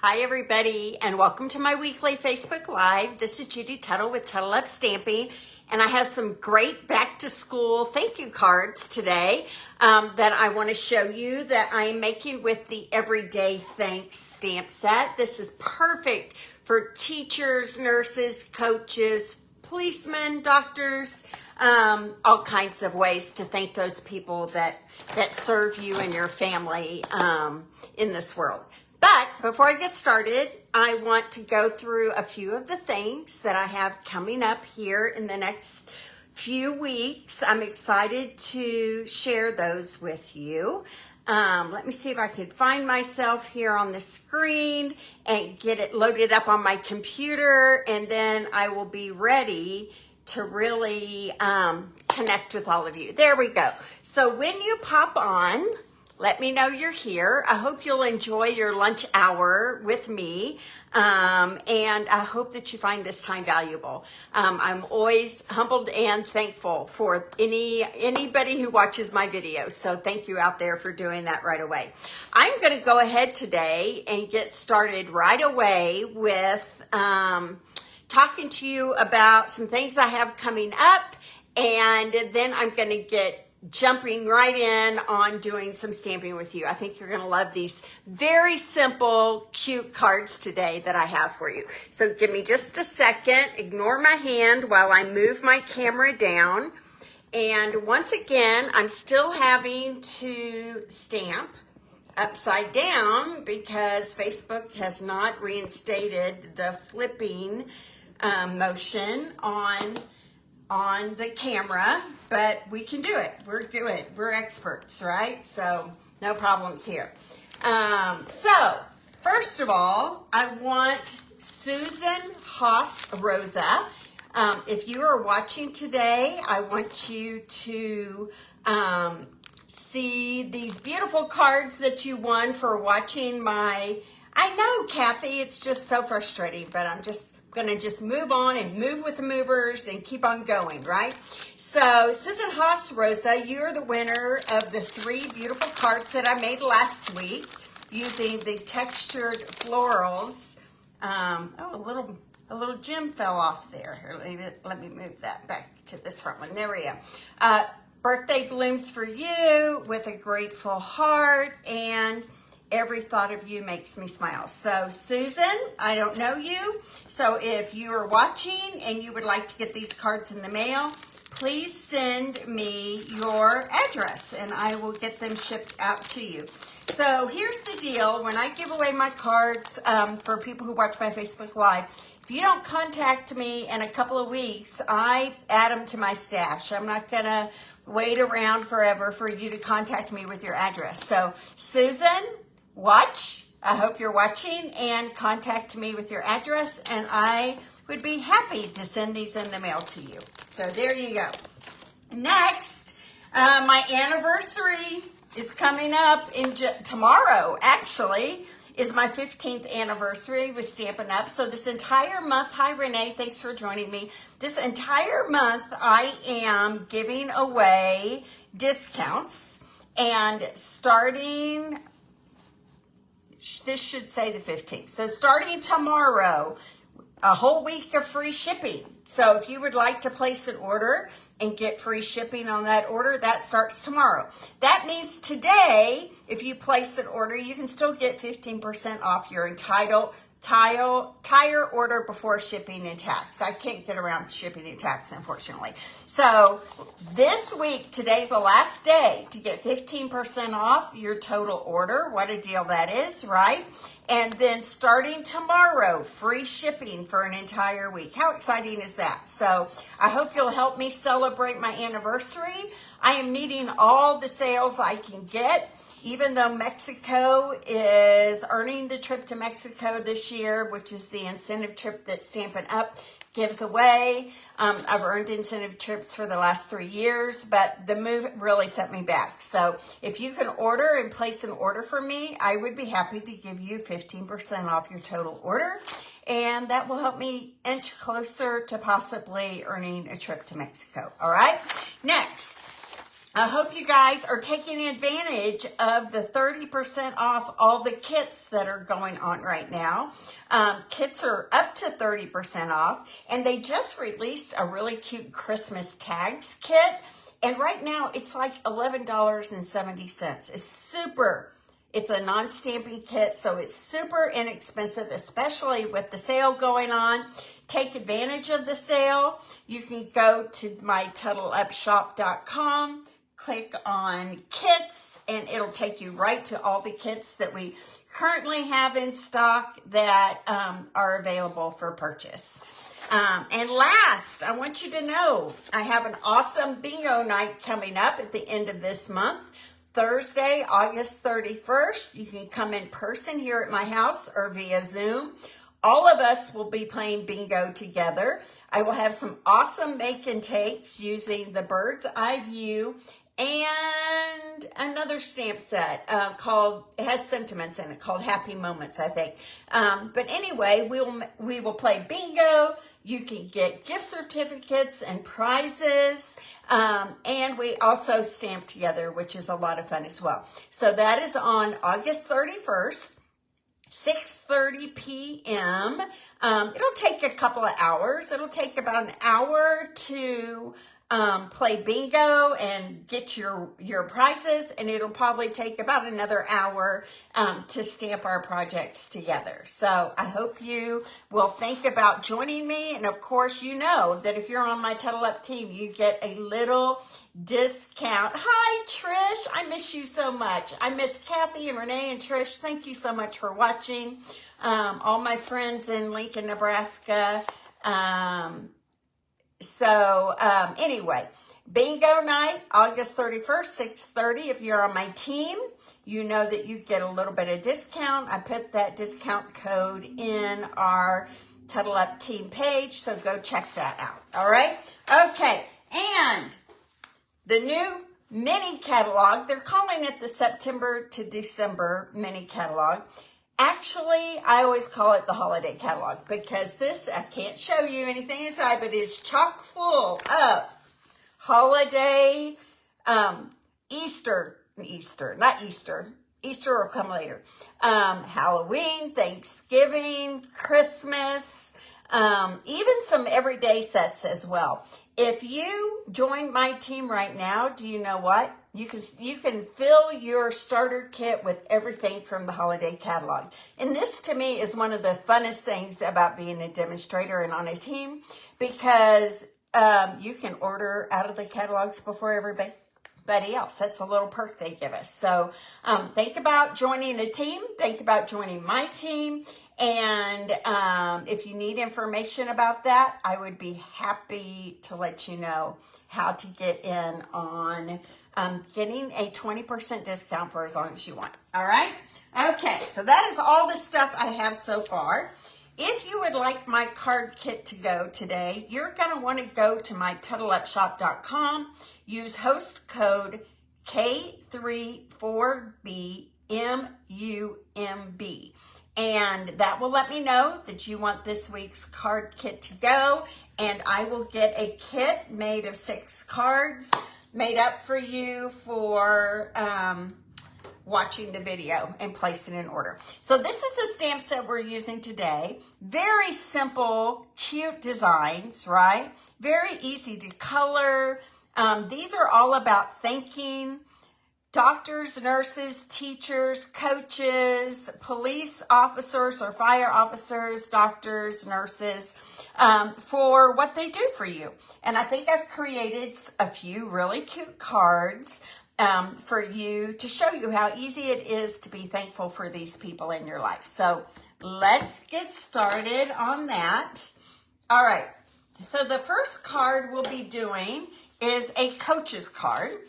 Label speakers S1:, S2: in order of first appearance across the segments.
S1: Hi everybody, and welcome to my weekly Facebook Live. This is Judy Tuttle with Tuttle Up Stamping, and I have some great back to school thank you cards today that I want to show you that I'm making with the Everyday Thanks stamp set. This is perfect for teachers, nurses, coaches, policemen, doctors, all kinds of ways to thank those people that serve you and your family in this world. But before I get started, I want to go through a few of the things that I have coming up here in the next few weeks. I'm excited to share those with you. Let me see if I can find myself here on the screen and get it loaded up on my computer, and then I will be ready to really connect with all of you. There we go. So when you pop on, let me know you're here. I hope you'll enjoy your lunch hour with me, and I hope that you find this time valuable. I'm always humbled and thankful for anybody who watches my videos, so thank you out there for doing that right away. I'm going to go ahead today and get started right away with talking to you about some things I have coming up, and then I'm going to get jumping right in on doing some stamping with you. I think you're going to love these very simple, cute cards today that I have for you. So give me just a second. Ignore my hand while I move my camera down. And once again, I'm still having to stamp upside down because Facebook has not reinstated the flipping motion on the camera, but we can do it. We're good. We're experts, right? So no problems here. So first of all, I want Susan Haas Rosa. If you are watching today, I want you to see these beautiful cards that you won for watching my, I know, Kathy, it's just so frustrating, but I'm just going to just move on and move with the movers and keep on going, right? So Susan Haas Rosa, you're the winner of the 3 beautiful cards that I made last week using the textured florals. Oh, a little gem fell off there. Here, let me move that back to this front one. There we go. Birthday blooms for you with a grateful heart, and every thought of you makes me smile. So Susan, I don't know you. So if you are watching and you would like to get these cards in the mail, please send me your address and I will get them shipped out to you. So here's the deal. When I give away my cards for people who watch my Facebook Live, if you don't contact me in a couple of weeks, I add them to my stash. I'm not going to wait around forever for you to contact me with your address. So Susan, watch. I hope you're watching, and contact me with your address, and I would be happy to send these in the mail to you. So there you go. Next, my anniversary is coming up tomorrow, actually, is my 15th anniversary with Stampin' Up. So this entire month, hi Renee, thanks for joining me. This entire month, I am giving away discounts, and starting, this should say the 15th. So starting tomorrow, a whole week of free shipping. So if you would like to place an order and get free shipping on that order, that starts tomorrow. That means today, if you place an order, you can still get 15% off your entire order before shipping and tax. I can't get around shipping and tax, unfortunately. So this week, today's the last day to get 15% off your total order. What a deal that is, right? And then starting tomorrow, free shipping for an entire week. How exciting is that? So I hope you'll help me celebrate my anniversary. I am needing all the sales I can get. Even though Mexico is earning the trip to Mexico this year, which is the incentive trip that Stampin' Up gives away. I've earned incentive trips for the last 3 years, but the move really set me back. So if you can order and place an order for me, I would be happy to give you 15% off your total order. And that will help me inch closer to possibly earning a trip to Mexico. All right. Next, I hope you guys are taking advantage of the 30% off all the kits that are going on right now. Kits are up to 30% off, and they just released a really cute Christmas tags kit. And right now it's like $11.70. It's a non-stamping kit, so it's super inexpensive, especially with the sale going on. Take advantage of the sale. You can go to mytuddleupshop.com, click on kits, and it'll take you right to all the kits that we currently have in stock that are available for purchase. And last, I want you to know I have an awesome bingo night coming up at the end of this month. Thursday, August 31st. You can come in person here at my house or via Zoom. All of us will be playing bingo together. I will have some awesome make and takes using the bird's eye view and another stamp set called, it has sentiments in it, called Happy Moments, I think. But anyway, we will play bingo. You can get gift certificates and prizes. And we also stamp together, which is a lot of fun as well. So that is on August 31st. 6:30 p.m. It'll take a couple of hours. It'll take about an hour to play bingo and get your prizes, and it'll probably take about another hour to stamp our projects together. So I hope you will think about joining me, and of course you know that if you're on my Tuttle Up team, you get a little discount. Hi Trish, I miss you so much. I miss Kathy and Renee and Trish. Thank you so much for watching. All my friends in Lincoln, Nebraska. Anyway, bingo night, August 31st, 6:30. If you're on my team, you know that you get a little bit of discount. I put that discount code in our Tuttle Up team page, so go check that out. All right? Okay, and the new mini catalog, they're calling it the September to December mini catalog. Actually, I always call it the holiday catalog because this, I can't show you anything inside, but it's chock full of holiday, Easter will come later, Halloween, Thanksgiving, Christmas, even some everyday sets as well. If you join my team right now, do you know what? You can fill your starter kit with everything from the holiday catalog. And this to me is one of the funnest things about being a demonstrator and on a team, because you can order out of the catalogs before everybody else. That's a little perk they give us. So think about joining a team. Think about joining my team. And if you need information about that, I would be happy to let you know how to get in on getting a 20% discount for as long as you want. All right? Okay, so that is all the stuff I have so far. If you would like my card kit to go today, you're going to want to go to mytuddleupshop.com, use host code K34BMUMB. And that will let me know that you want this week's card kit to go. And I will get a kit made of 6 cards made up for you for watching the video and placing an order. So this is the stamp set we're using today. Very simple, cute designs, right? Very easy to color. These are all about thanking doctors, nurses, teachers, coaches, police officers or fire officers, doctors, nurses, for what they do for you. And I think I've created a few really cute cards for you to show you how easy it is to be thankful for these people in your life. So let's get started on that. All right. So the first card we'll be doing is a coach's card.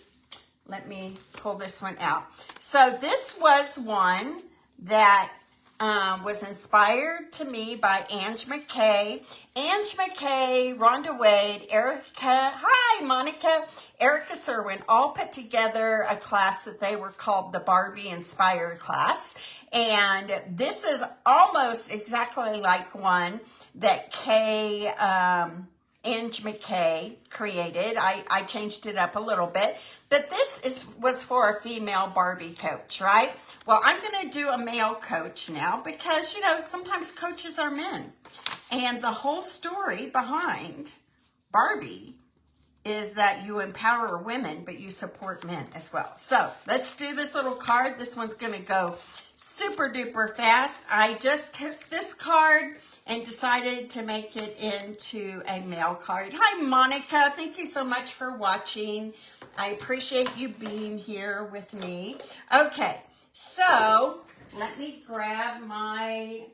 S1: Let me pull this one out. So this was one that was inspired to me by Ange McKay. Ange McKay, Rhonda Wade, Erica, hi Monica, Erica Serwin, all put together a class that they were called the Barbie Inspired class. And this is almost exactly like one that Kay Ange McKay created. I changed it up a little bit, but this was for a female Barbie coach, right? Well, I'm going to do a male coach now because, you know, sometimes coaches are men. And the whole story behind Barbie is that you empower women, but you support men as well. So let's do this little card. This one's going to go super duper fast. I just took this card and decided to make it into a mail card. Hi, Monica. Thank you so much for watching. I appreciate you being here with me. Okay, so let me grab my,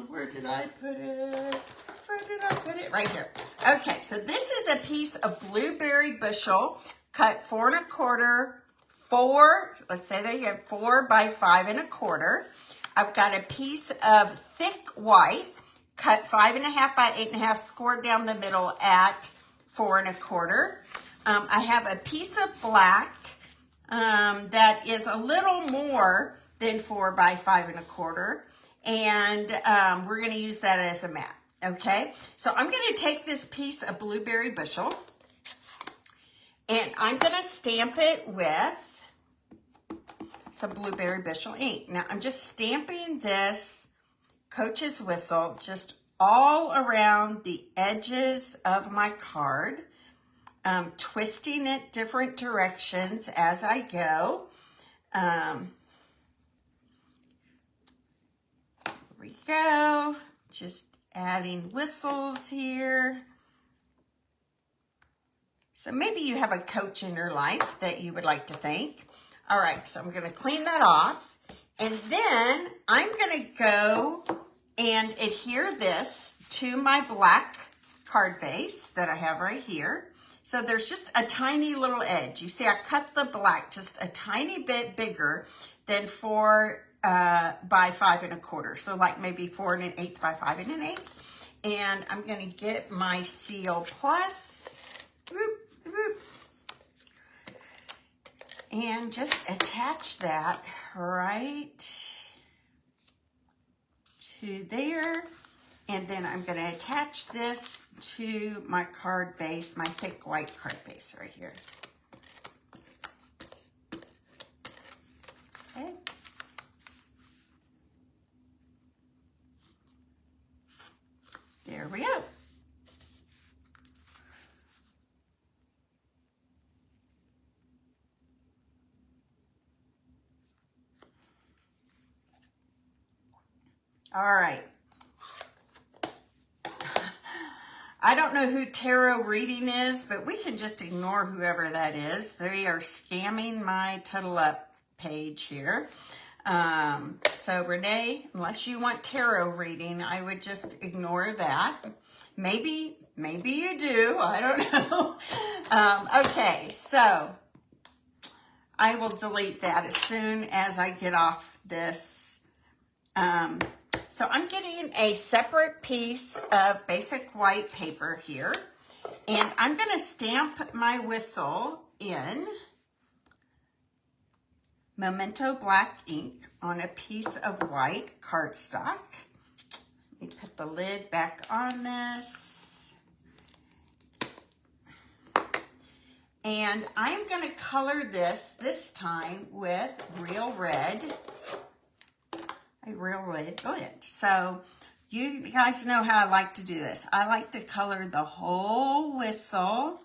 S1: where did I put it? Where did I put it? Right here. Okay, so this is a piece of blueberry bushel, cut 4 1/4, let's say that you have 4 by 5 1/4. I've got a piece of thick white, cut 5 1/2 by 8 1/2, scored down the middle at 4 1/4. I have a piece of black that is a little more than 4 by 5 1/4, and we're going to use that as a mat. Okay, so I'm going to take this piece of blueberry bushel and I'm going to stamp it with some blueberry bushel ink. Now I'm just stamping this Coach's whistle just all around the edges of my card, twisting it different directions as I go. Here we go, just adding whistles here. So maybe you have a coach in your life that you would like to thank. All right, so I'm going to clean that off. And then I'm going to go and adhere this to my black card base that I have right here. So there's just a tiny little edge. You see, I cut the black just a tiny bit bigger than 4 by 5 1/4. So like maybe 4 1/8 by 5 1/8. And I'm going to get my Seal Plus. Whoop, whoop, and just attach that right to there. And then I'm going to attach this to my card base, my thick white card base right here. Okay. There we go. All right. I don't know who tarot reading is, but we can just ignore whoever that is. They are scamming my Tuttle Up page here. So Renee, unless you want tarot reading, I would just ignore that. Maybe you do. I don't know. Okay, so I will delete that as soon as I get off this. So I'm getting a separate piece of basic white paper here, and I'm going to stamp my whistle in Memento black ink on a piece of white cardstock. Let me put the lid back on this. And I'm going to color this time with Real Red. A Real Red glint. So you guys know how I like to do this. I like to color the whole whistle.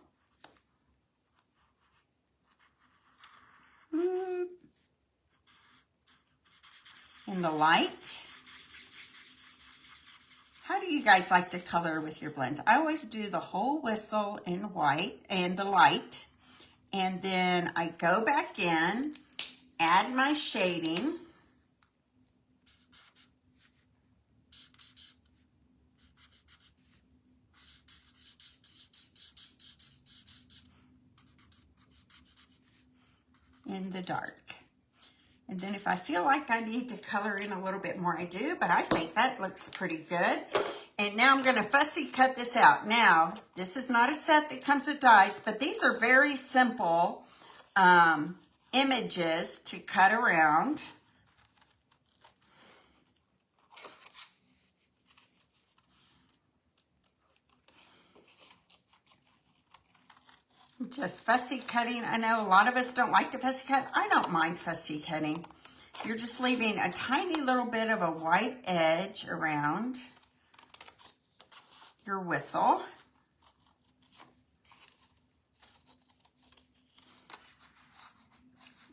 S1: In the light. How do you guys like to color with your blends? I always do the whole whistle in white and the light. And then I go back in, add my shading. In the dark. And then if I feel like I need to color in a little bit more, I do, but I think that looks pretty good. And now I'm going to fussy cut this out. Now, this is not a set that comes with dies, but these are very simple images to cut around. Just fussy cutting. I know a lot of us don't like to fussy cut. I don't mind fussy cutting. You're just leaving a tiny little bit of a white edge around your whistle.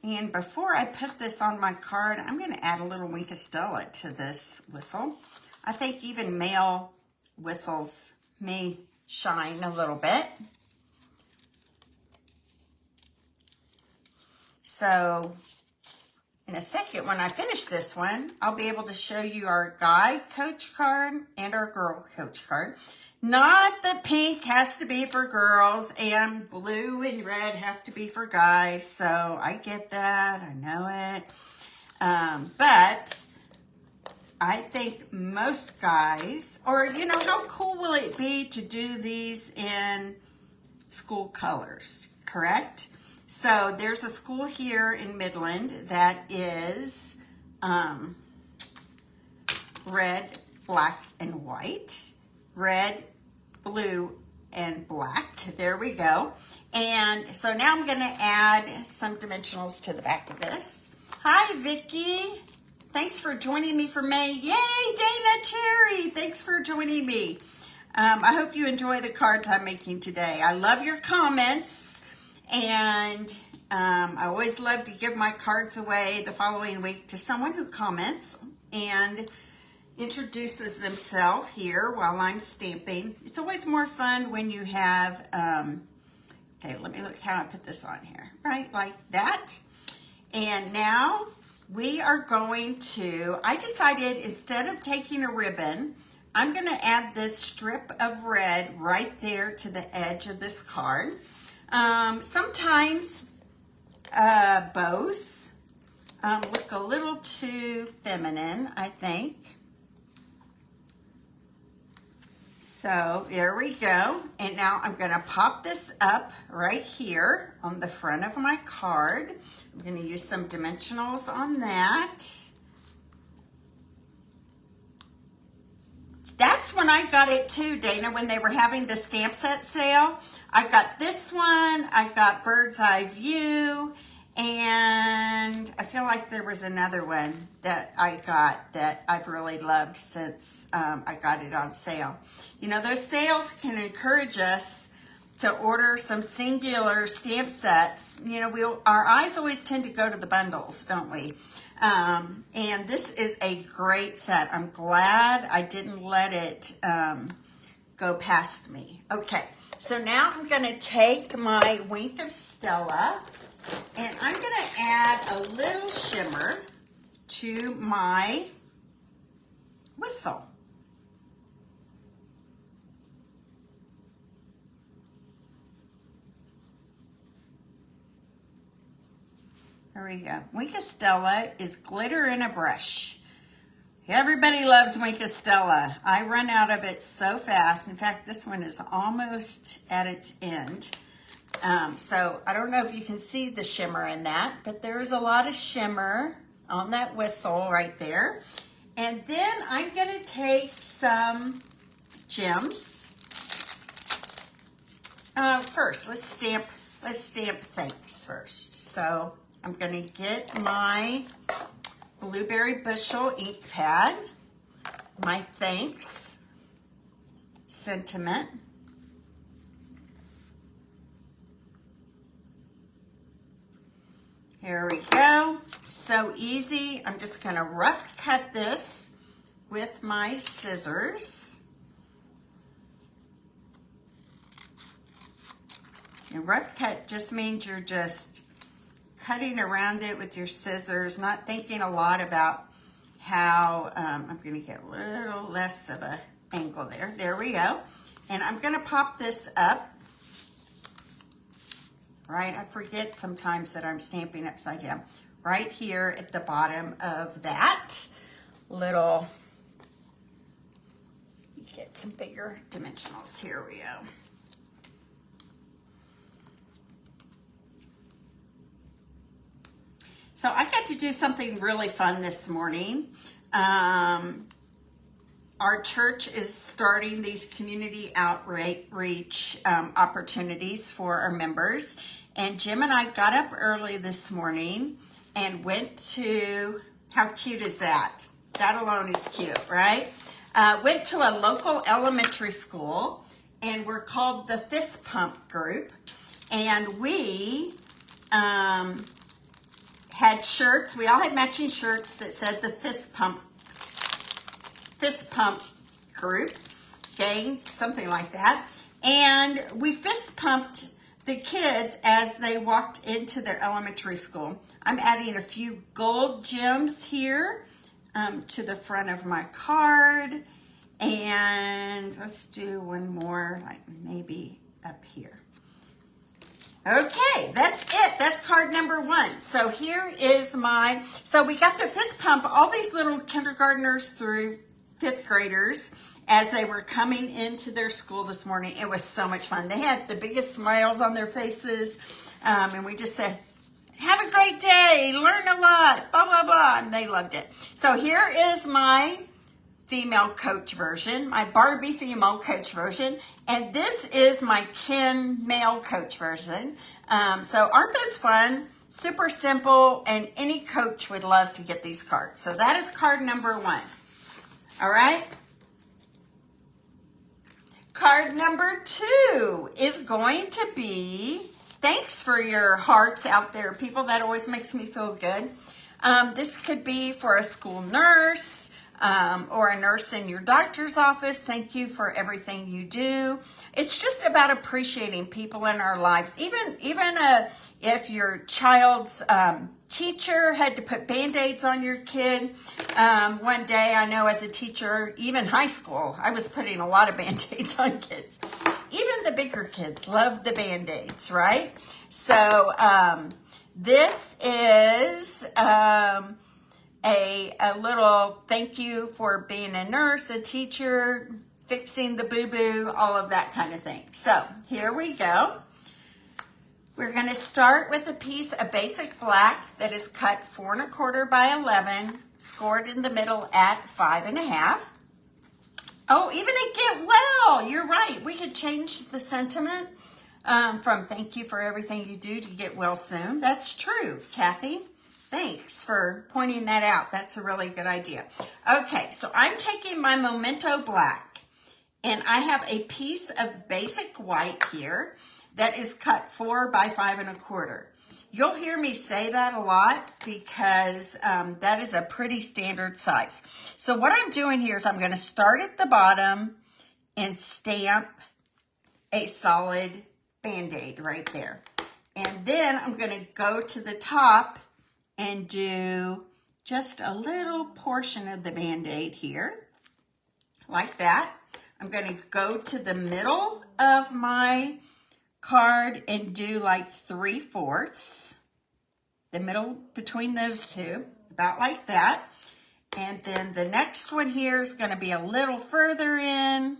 S1: And before I put this on my card, I'm going to add a little Wink of Stella to this whistle. I think even male whistles may shine a little bit. So in a second, when I finish this one, I'll be able to show you our guy coach card and our girl coach card. Not that pink has to be for girls and blue and red have to be for guys. So I get that. I know it. But I think most guys, or you know, how cool will it be to do these in school colors, correct? So there's a school here in Midland that is red, black, and white. Red, blue, and black. There we go. And so now I'm going to add some dimensionals to the back of this. Hi, Vicki. Thanks for joining me for May. Yay, Dana Cherry. Thanks for joining me. I hope you enjoy the cards I'm making today. I love your comments. And I always love to give my cards away the following week to someone who comments and introduces themselves here while I'm stamping. It's always more fun when you have, okay, let me look how I put this on here, right, like that. And now we are going to, I decided instead of taking a ribbon, I'm going to add this strip of red right there to the edge of this card. Sometimes bows look a little too feminine, I think. So there we go. And now I'm going to pop this up right here on the front of my card. I'm going to use some dimensionals on that. That's when I got it too, Dana, when they were having the stamp set sale. I got this one, I got Bird's Eye View, and I feel like there was another one that I got that I've really loved since I got it on sale. You know, those sales can encourage us to order some singular stamp sets. You know, our eyes always tend to go to the bundles, don't we? And this is a great set. I'm glad I didn't let it go past me. Okay, so now I'm going to take my Wink of Stella and I'm going to add a little shimmer to my whistle. There we go. Wink of Stella is glitter in a brush. Everybody loves Wink of Stella. I run out of it so fast. In fact, this one is almost at its end. So I don't know if you can see the shimmer in that, but there is a lot of shimmer on that whistle right there. And then I'm going to take some gems. First, let's stamp thanks first. So I'm going to get my Blueberry Bushel ink pad, my thanks sentiment. Here we go. So easy. I'm just going to rough cut this with my scissors. And rough cut just means you're just cutting around it with your scissors, not thinking a lot about how, I'm going to get a little less of an angle there. There we go. And I'm going to pop this up. Right, I forget sometimes that I'm stamping upside down. Right here at the bottom of that little, get some bigger dimensionals. Here we go. So I got to do something really fun this morning. our church is starting these community outreach opportunities for our members. And Jim and I got up early this morning and went to, how cute is that? That alone is cute, right? Went to a local elementary school, and we're called the Fist Pump Group. And we had shirts. We all had matching shirts that said the Fist Pump Group, gang, something like that. And we fist pumped the kids as they walked into their elementary school. I'm adding a few gold gems here to the front of my card. And let's do one more, like maybe up here. Okay, that's it. That's card number 1. So here is so we got the fist pump, all these little kindergartners through 5th graders as they were coming into their school this morning. It was so much fun. They had the biggest smiles on their faces, and we just said, have a great day, learn a lot, blah, blah, blah, and they loved it. So here is my female coach version, my Barbie female coach version, and this is my Ken male coach version. So aren't those fun? Super simple, and any coach would love to get these cards. So that is card number 1. All right. Card number 2 is going to be, thanks for your hearts out there, people. That always makes me feel good. This could be for a school nurse, or a nurse in your doctor's office. Thank you for everything you do. It's just about appreciating people in our lives. Even if your child's teacher had to put Band-Aids on your kid. One day, I know as a teacher, even high school, I was putting a lot of Band-Aids on kids. Even the bigger kids love the Band-Aids, right? So this is a little thank you for being a nurse, a teacher, fixing the boo-boo, all of that kind of thing. So here we go. We're going to start with a piece of basic black that is cut 4 1/4 by 11, scored in the middle at 5 1/2. Oh, even a get well. You're right. We could change the sentiment from thank you for everything you do to get well soon. That's true, Kathy. Thanks for pointing that out. That's a really good idea. Okay, so I'm taking my Memento Black, and I have a piece of basic white here that is cut 4 by 5 1/4. You'll hear me say that a lot because that is a pretty standard size. So what I'm doing here is I'm going to start at the bottom and stamp a solid Band-Aid right there. And then I'm going to go to the top and do just a little portion of the Band-Aid here, like that. I'm going to go to the middle of my card and do like 3/4, the middle between those two, about like that. And then the next one here is going to be a little further in.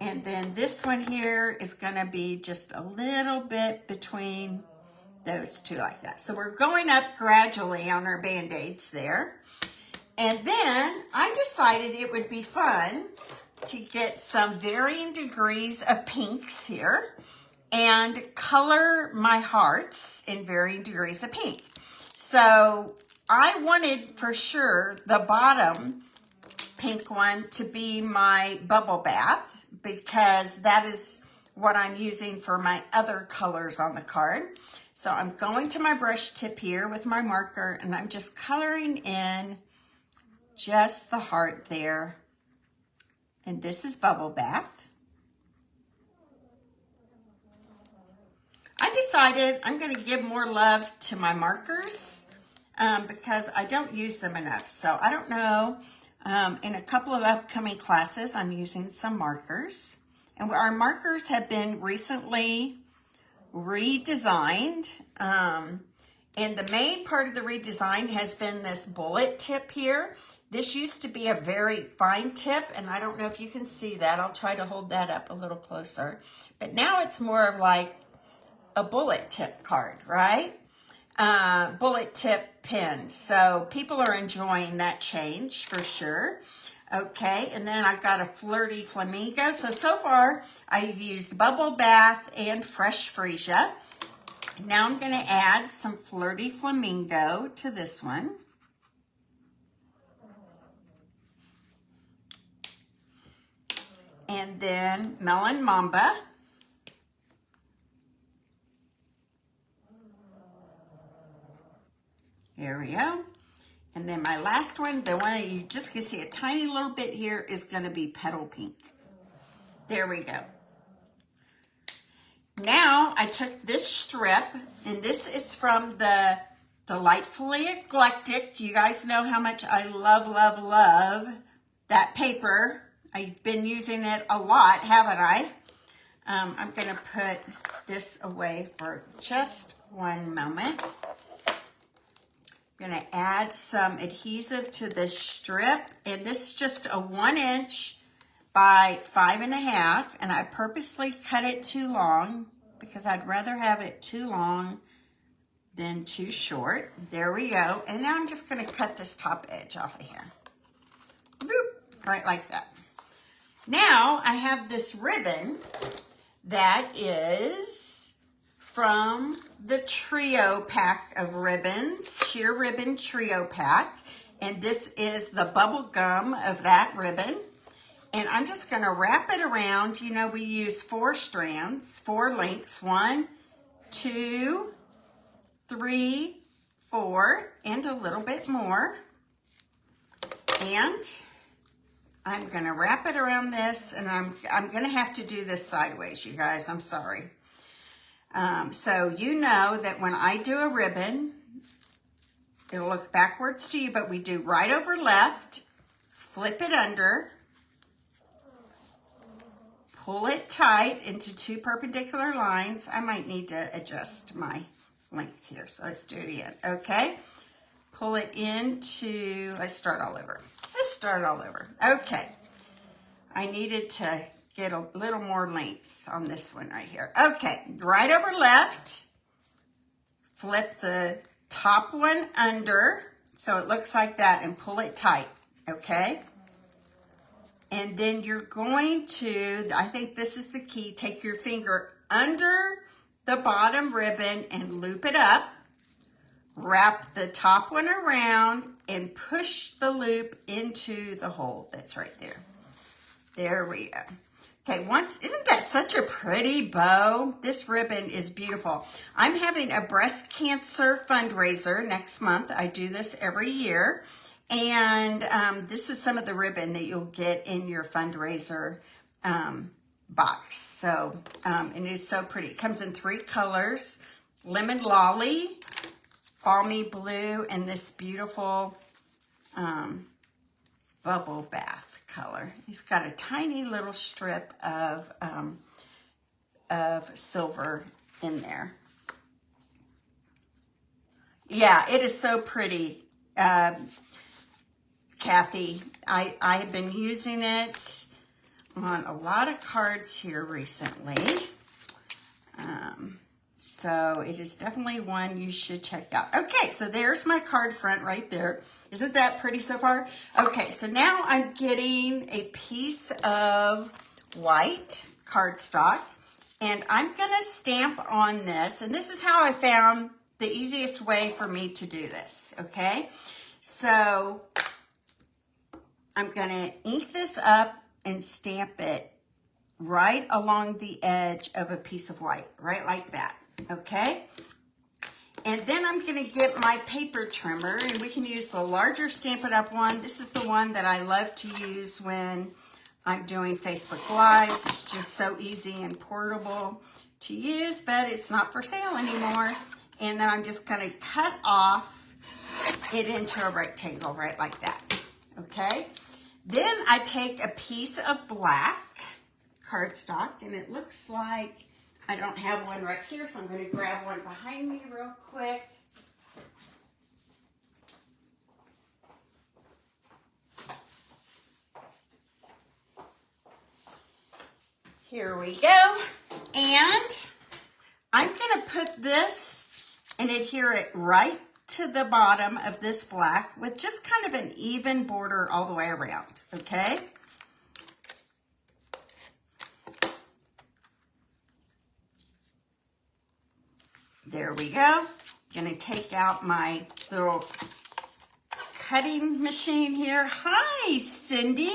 S1: And then this one here is going to be just a little bit between those two, like that. So we're going up gradually on our Band-Aids there. And then I decided it would be fun to get some varying degrees of pinks here and color my hearts in varying degrees of pink. So I wanted for sure the bottom pink one to be my bubble bath, because that is what I'm using for my other colors on the card. So I'm going to my brush tip here with my marker, and I'm just coloring in just the heart there. And this is bubble bath. I decided I'm going to give more love to my markers because I don't use them enough. So I don't know, in a couple of upcoming classes, I'm using some markers. And our markers have been recently redesigned. And the main part of the redesign has been this bullet tip here. This used to be a very fine tip, and I don't know if you can see that. I'll try to hold that up a little closer. But now it's more of like a bullet tip card, right? bullet tip pen. So people are enjoying that change for sure. Okay, and then I've got a Flirty Flamingo. So far I've used Bubble Bath and Fresh Freesia. Now I'm going to add some Flirty Flamingo to this one. And then Melon Mamba. Here we go. And then my last one, the one that you just can see a tiny little bit here, is going to be Petal Pink. There we go. Now I took this strip, and this is from the Delightfully Eclectic. You guys know how much I love, love, love that paper. I've been using it a lot, haven't I? I'm going to put this away for just one moment. I'm going to add some adhesive to this strip, and this is just a 1 inch by 5.5, and I purposely cut it too long because I'd rather have it too long than too short. There we go. And now I'm just going to cut this top edge off of here. Boop, right like that. Now I have this ribbon that is from the trio pack of ribbons, sheer ribbon trio pack. And this is the bubble gum of that ribbon. And I'm just going to wrap it around. You know, we use 4 strands, 4 lengths, 1, 2, 3, 4, and a little bit more. And I'm going to wrap it around this, and I'm going to have to do this sideways, you guys. I'm sorry. So you know that when I do a ribbon, it'll look backwards to you, but we do right over left, flip it under, pull it tight into 2 perpendicular lines. I might need to adjust my length here, so let's do it again. Okay, pull it into, let's start all over. Okay, I needed to get a little more length on this one right here. Okay, right over left, flip the top one under so it looks like that and pull it tight, okay? And then you're going to, I think this is the key, take your finger under the bottom ribbon and loop it up, wrap the top one around, and push the loop into the hole that's right there. There we go. Okay, isn't that such a pretty bow? This ribbon is beautiful. I'm having a breast cancer fundraiser next month. I do this every year. And this is some of the ribbon that you'll get in your fundraiser box. So, and it is so pretty. It comes in 3 colors, Lemon Lolly, Balmy Blue, and this beautiful Bubble Bath color. He's got a tiny little strip of silver in there. Yeah, it is so pretty, Kathy. I have been using it on a lot of cards here recently. So it is definitely one you should check out. Okay, so there's my card front right there. Isn't that pretty so far? Okay, so now I'm getting a piece of white cardstock, and I'm gonna stamp on this, and this is how I found the easiest way for me to do this, okay? So I'm gonna ink this up and stamp it right along the edge of a piece of white, right like that, okay? And then I'm gonna get my paper trimmer, and we can use the larger Stampin' Up! One. This is the one that I love to use when I'm doing Facebook Lives. It's just so easy and portable to use, but it's not for sale anymore. And then I'm just gonna cut off it into a rectangle right like that, okay? Then I take a piece of black cardstock, and it looks like I don't have one right here, so I'm going to grab one behind me real quick. Here we go. And I'm going to put this and adhere it right to the bottom of this black with just kind of an even border all the way around, okay? There we go. Gonna take out my little cutting machine here. Hi, Cindy.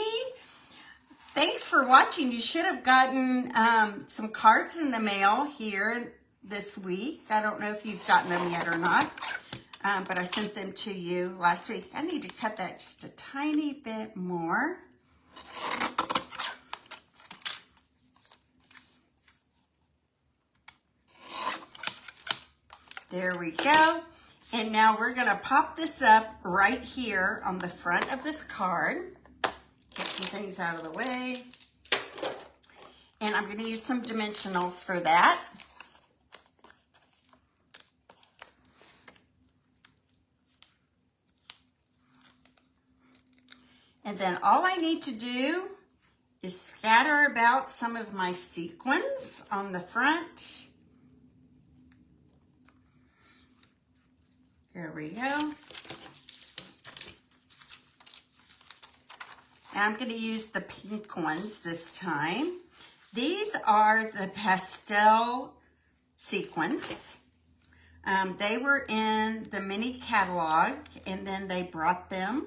S1: Thanks for watching. You should have gotten some cards in the mail here this week. I don't know if you've gotten them yet or not, but I sent them to you last week. I need to cut that just a tiny bit more. There we go. And now we're gonna pop this up right here on the front of this card. Get some things out of the way. And I'm gonna use some dimensionals for that. And then all I need to do is scatter about some of my sequins on the front. There we go. And I'm going to use the pink ones this time. These are the pastel sequins. They were in the mini catalog, and then they brought them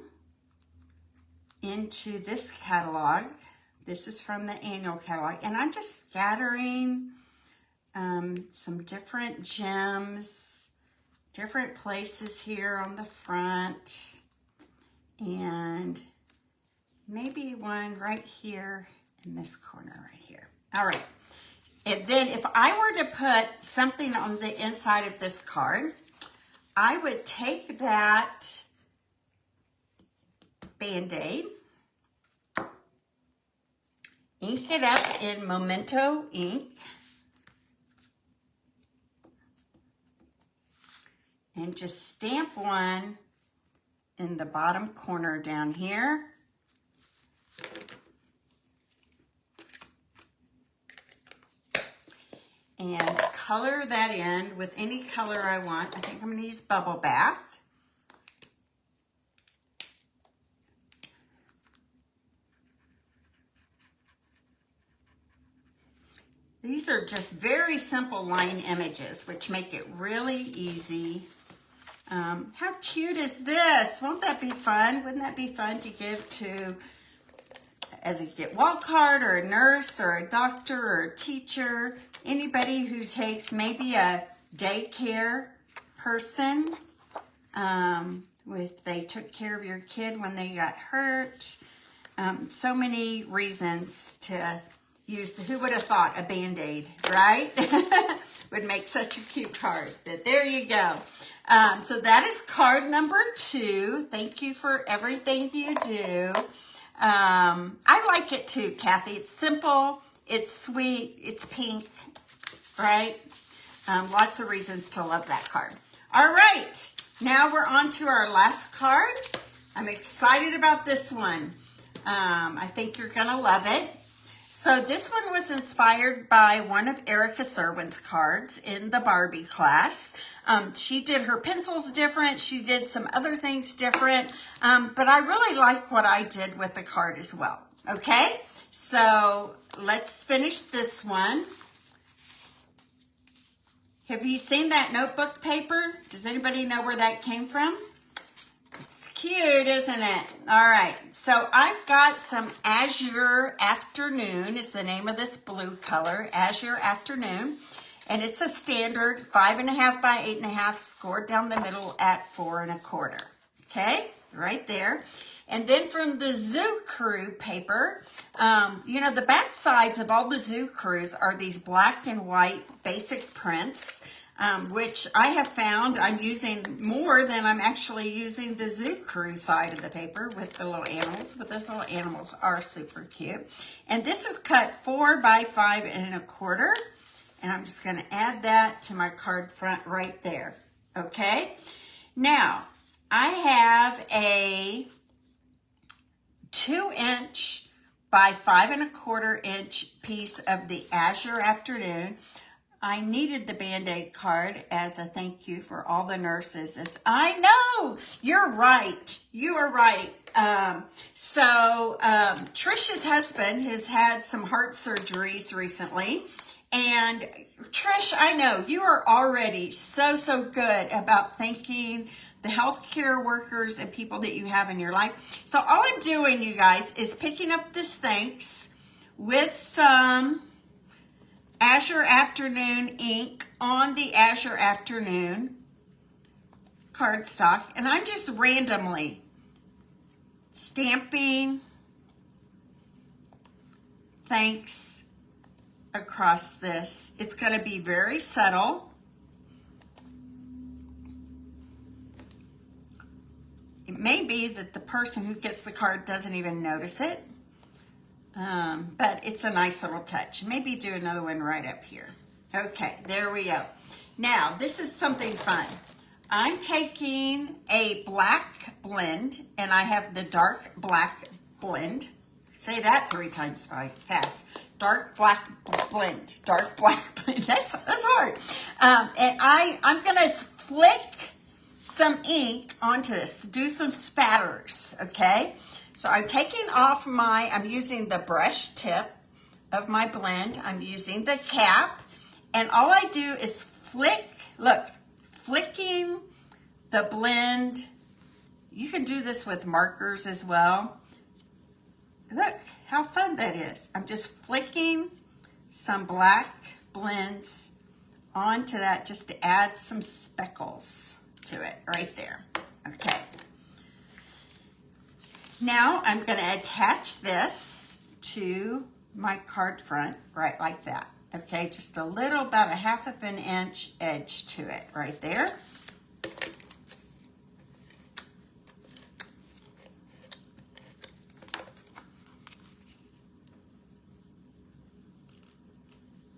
S1: into this catalog. This is from the annual catalog, and I'm just scattering some different gems, different places here on the front, and maybe one right here in this corner right here. All right, and then if I were to put something on the inside of this card, I would take that Band-Aid, ink it up in Memento ink, and just stamp one in the bottom corner down here. And color that in with any color I want. I think I'm going to use Bubble Bath. These are just very simple line images, which make it really easy. How cute is this? Won't that be fun? Wouldn't that be fun to give to, as a get well card, or a nurse, or a doctor, or a teacher, anybody who takes maybe a daycare person, if they took care of your kid when they got hurt. So many reasons to use the, who would have thought a Band-Aid, right? Would make such a cute card. But there you go. So that is card number 2. Thank you for everything you do. I like it too, Kathy. It's simple, it's sweet, it's pink, right? Lots of reasons to love that card. All right, now we're on to our last card. I'm excited about this one. I think you're gonna love it. So this one was inspired by one of Erica Serwin's cards in the Barbie class. She did her pencils different. She did some other things different. But I really like what I did with the card as well. Okay, so let's finish this one. Have you seen that notebook paper? Does anybody know where that came from? It's cute, isn't it? All right, so I've got some Azure Afternoon is the name of this blue color, Azure Afternoon. And it's a standard 5.5 by 8.5, scored down the middle at 4 1/4. Okay, right there. And then from the Zoo Crew paper, you know, the back sides of all the Zoo Crews are these black and white basic prints, which I have found I'm using more than I'm actually using the Zoo Crew side of the paper with the little animals, but those little animals are super cute. And this is cut 4 by 5 1/4. And I'm just going to add that to my card front right there. Okay. Now, I have a 2" by 5 1/4" piece of the Azure Afternoon. I needed the Band-Aid card as a thank you for all the nurses. I know, you're right. You are right. Trish's husband has had some heart surgeries recently. And Trish, I know you are already so good about thanking the healthcare workers and people that you have in your life. So all I'm doing, you guys, is picking up this thanks with some Azure Afternoon ink on the Azure Afternoon cardstock, and I'm just randomly stamping thanks across this. It's going to be very subtle. It may be that the person who gets the card doesn't even notice it. But it's a nice little touch. Maybe do another one right up here. Okay, there we go. Now, this is something fun. I'm taking a black blend, and I have the dark black blend. Say that 3 times fast. Dark black blend. Dark black blend. That's hard. And I'm going to flick some ink onto this. Do some spatters, okay? So I'm taking off I'm using the brush tip of my blend. I'm using the cap. And all I do is flicking the blend. You can do this with markers as well. Look how fun that is. I'm just flicking some black blends onto that just to add some speckles to it right there. Okay. Now I'm going to attach this to my card front right like that. Okay, just a little, about a 1/2 inch edge to it right there.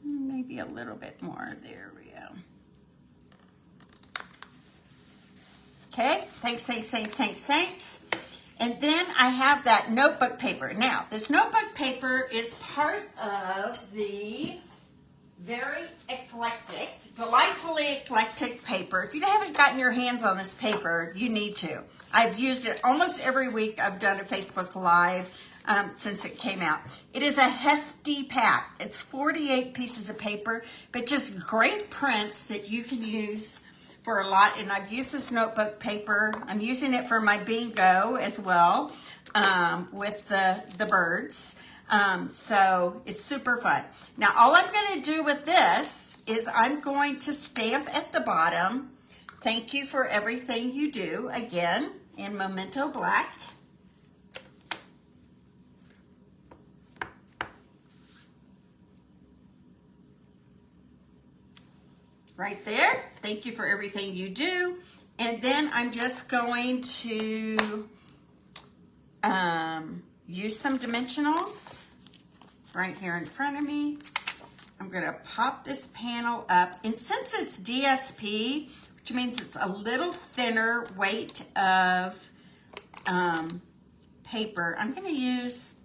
S1: Maybe a little bit more. There we go. Okay, thanks. And then I have that notebook paper. Now, this notebook paper is part of the very eclectic, delightfully eclectic paper. If you haven't gotten your hands on this paper, you need to. I've used it almost every week. I've done a Facebook Live since it came out. It is a hefty pack. It's 48 pieces of paper, but just great prints that you can use for a lot. And I've used this notebook paper. I'm using it for my bingo as well with the birds. So it's super fun. Now all I'm going to do with this is I'm going to stamp at the bottom, thank you for everything you do, again in Memento Black. Right there. Thank you for everything you do. And then I'm just going to use some dimensionals right here in front of me. I'm going to pop this panel up. And since it's DSP, which means it's a little thinner weight of paper, I'm going to use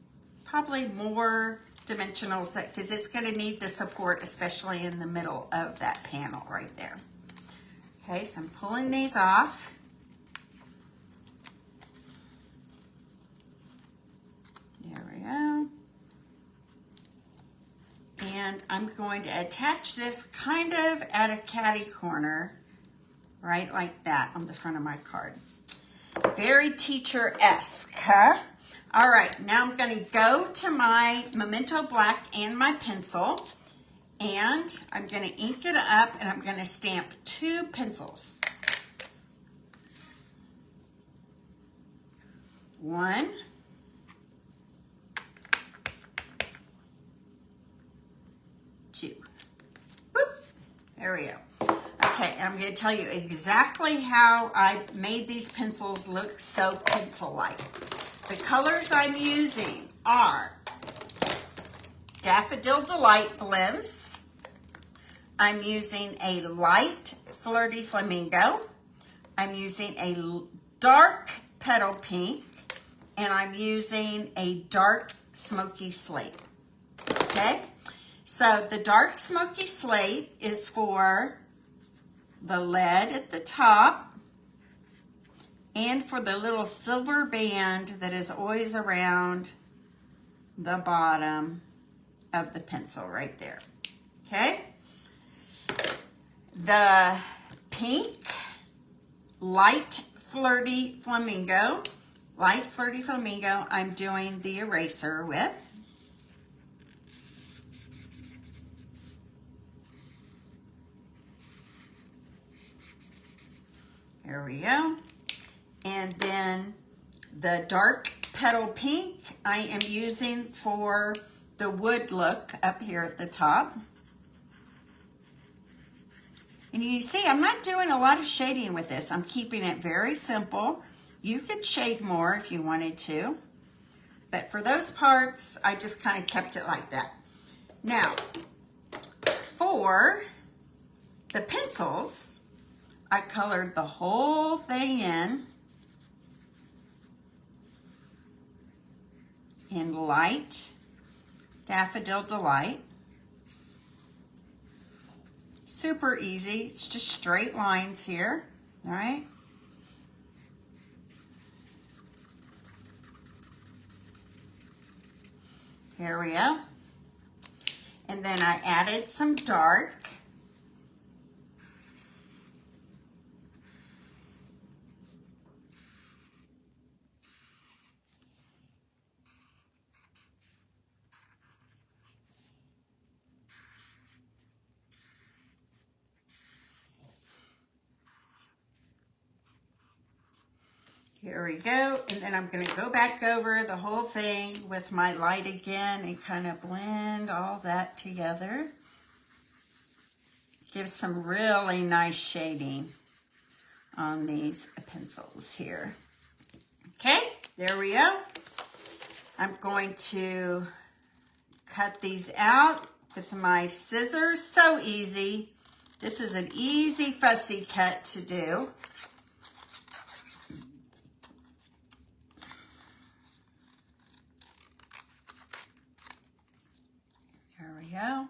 S1: probably more dimensionals because it's going to need the support, especially in the middle of that panel right there. Okay, so I'm pulling these off. There we go. And I'm going to attach this kind of at a catty corner, right like that on the front of my card. Very teacher-esque, huh? All right, now I'm going to go to my Memento Black and my pencil, and I'm going to ink it up, and I'm going to stamp 2 pencils. 1. 2. Whoop, there we go. Okay, and I'm going to tell you exactly how I made these pencils look so pencil-like. The colors I'm using are Daffodil Delight blends. I'm using a light Flirty Flamingo. I'm using a dark Petal Pink. And I'm using a dark Smoky Slate. Okay? So the dark smoky slate is for the lead at the top and for the little silver band that is always around the bottom of the pencil right there. Okay? The pink light flirty flamingo, I'm doing the eraser with. There we go. And then the dark petal pink I am using for the wood look up here at the top. And you see, I'm not doing a lot of shading with this. I'm keeping it very simple. You could shade more if you wanted to. But for those parts, I just kind of kept it like that. Now, for the pencils, I colored the whole thing in light Daffodil Delight. Super easy. It's just straight lines here. All right. Here we go. And then I added some dark. Here we go, and then I'm going to go back over the whole thing with my light again and kind of blend all that together. Give some really nice shading on these pencils here. Okay, there we go. I'm going to cut these out with my scissors. So easy. This is an easy fussy cut to do. Go.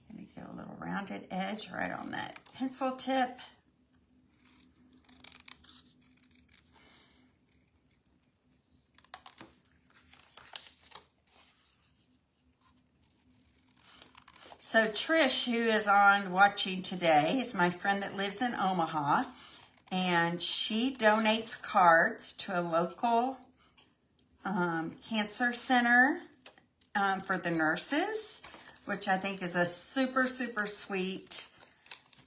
S1: And get a little rounded edge right on that pencil tip. So Trish, who is on watching today, is my friend that lives in Omaha, and she donates cards to a local cancer center for the nurses, which I think is a super, super sweet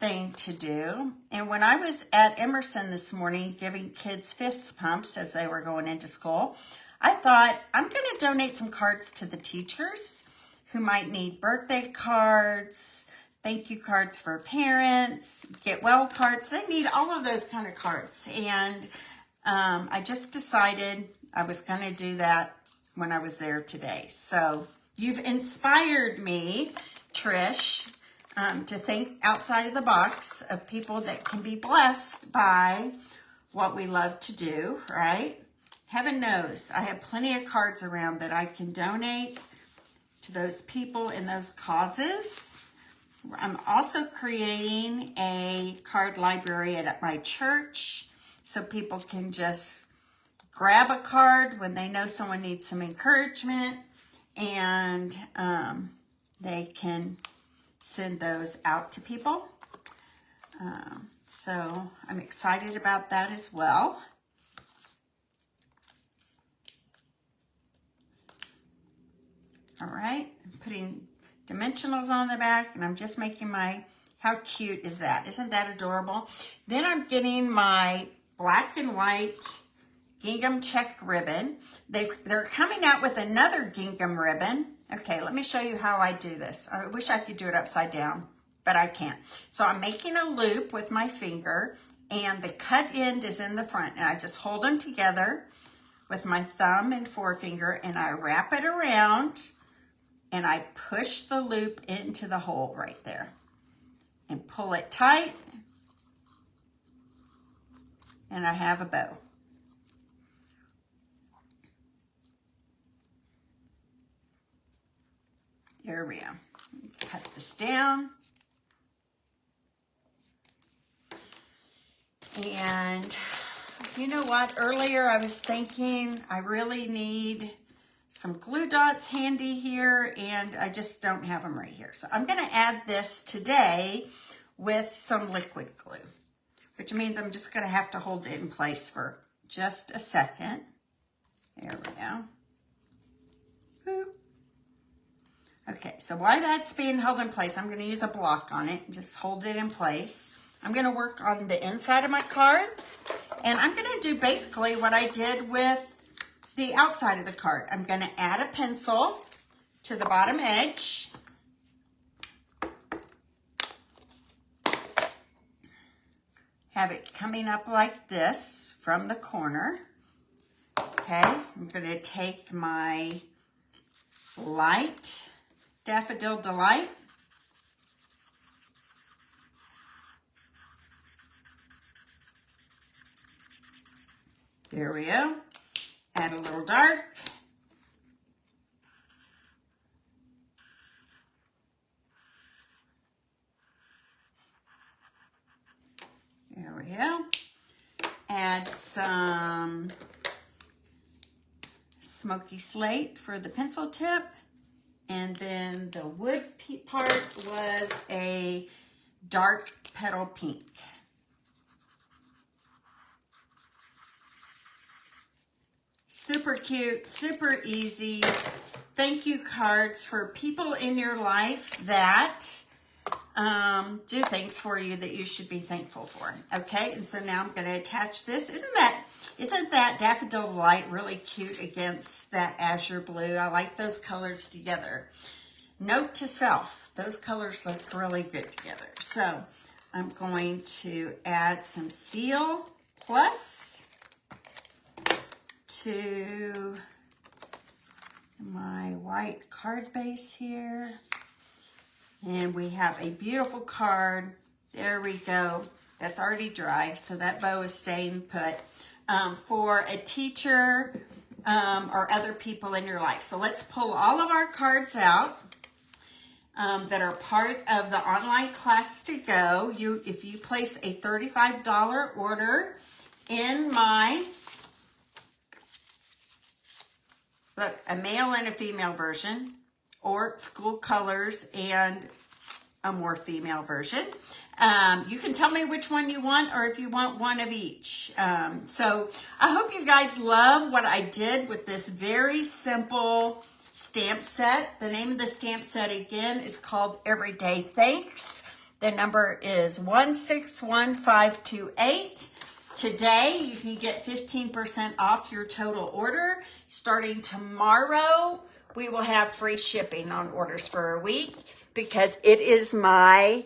S1: thing to do. And when I was at Emerson this morning giving kids fist pumps as they were going into school, I thought I'm going to donate some cards to the teachers who might need birthday cards, thank you cards for parents, get well cards. They need all of those kind of cards. And I just decided I was going to do that when I was there today. So you've inspired me, Trish, to think outside of the box of people that can be blessed by what we love to do, right? Heaven knows I have plenty of cards around that I can donate to those people and those causes. I'm also creating a card library at my church so people can just grab a card when they know someone needs some encouragement, and they can send those out to people. So I'm excited about that as well. All right, I'm putting dimensionals on the back, and I'm just making my, how cute is that? Isn't that adorable? Then I'm getting my black and white gingham check ribbon. They're coming out with another gingham ribbon. Okay, let me show you how I do this. I wish I could do it upside down, but I can't. So I'm making a loop with my finger, and the cut end is in the front, and I just hold them together with my thumb and forefinger, and I wrap it around, and I push the loop into the hole right there and pull it tight, and I have a bow. There we go. cut this down. And you know what? Earlier I was thinking I really need some glue dots handy here, and I just don't have them right here. So I'm going to add this today with some liquid glue, which means I'm just going to have to hold it in place for just a second. There we go. Boop. Okay, so while that's being held in place, I'm going to use a block on it and just hold it in place. I'm going to work on the inside of my card, and I'm going to do basically what I did with the outside of the card. I'm going to add a pencil to the bottom edge. Have it coming up like this from the corner. Okay, I'm going to take my light Daffodil Delight. There we go. Add a little dark. There we go. Add some Smoky Slate for the pencil tip. And then the wood part was a dark petal pink. Super cute, super easy. Thank you cards for people in your life that do things for you that you should be thankful for. Okay, and so now I'm going to attach this. Isn't that Daffodil Light really cute against that azure blue? I like those colors together. Note to self, those colors look really good together. So I'm going to add some Seal Plus to my white card base here. And we have a beautiful card. There we go. That's already dry, so that bow is staying put for a teacher or other people in your life. So let's pull all of our cards out that are part of the online class to go. If you place a $35 order in my, look, a male and a female version, or school colors and a more female version. You can tell me which one you want, or if you want one of each. So I hope you guys love what I did with this very simple stamp set. The name of the stamp set again is called Everyday Thanks. The number is 161528. Today you can get 15% off your total order. Starting tomorrow, we will have free shipping on orders for a week because it is my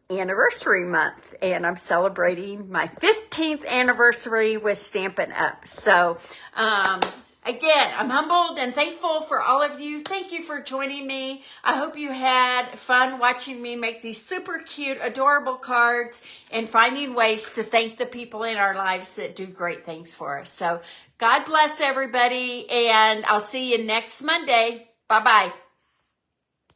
S1: anniversary month and I'm celebrating my 15th anniversary with Stampin' Up. So again, I'm humbled and thankful for all of you. Thank you for joining me. I hope you had fun watching me make these super cute, adorable cards and finding ways to thank the people in our lives that do great things for us. So God bless everybody, and I'll see you next Monday. Bye-bye.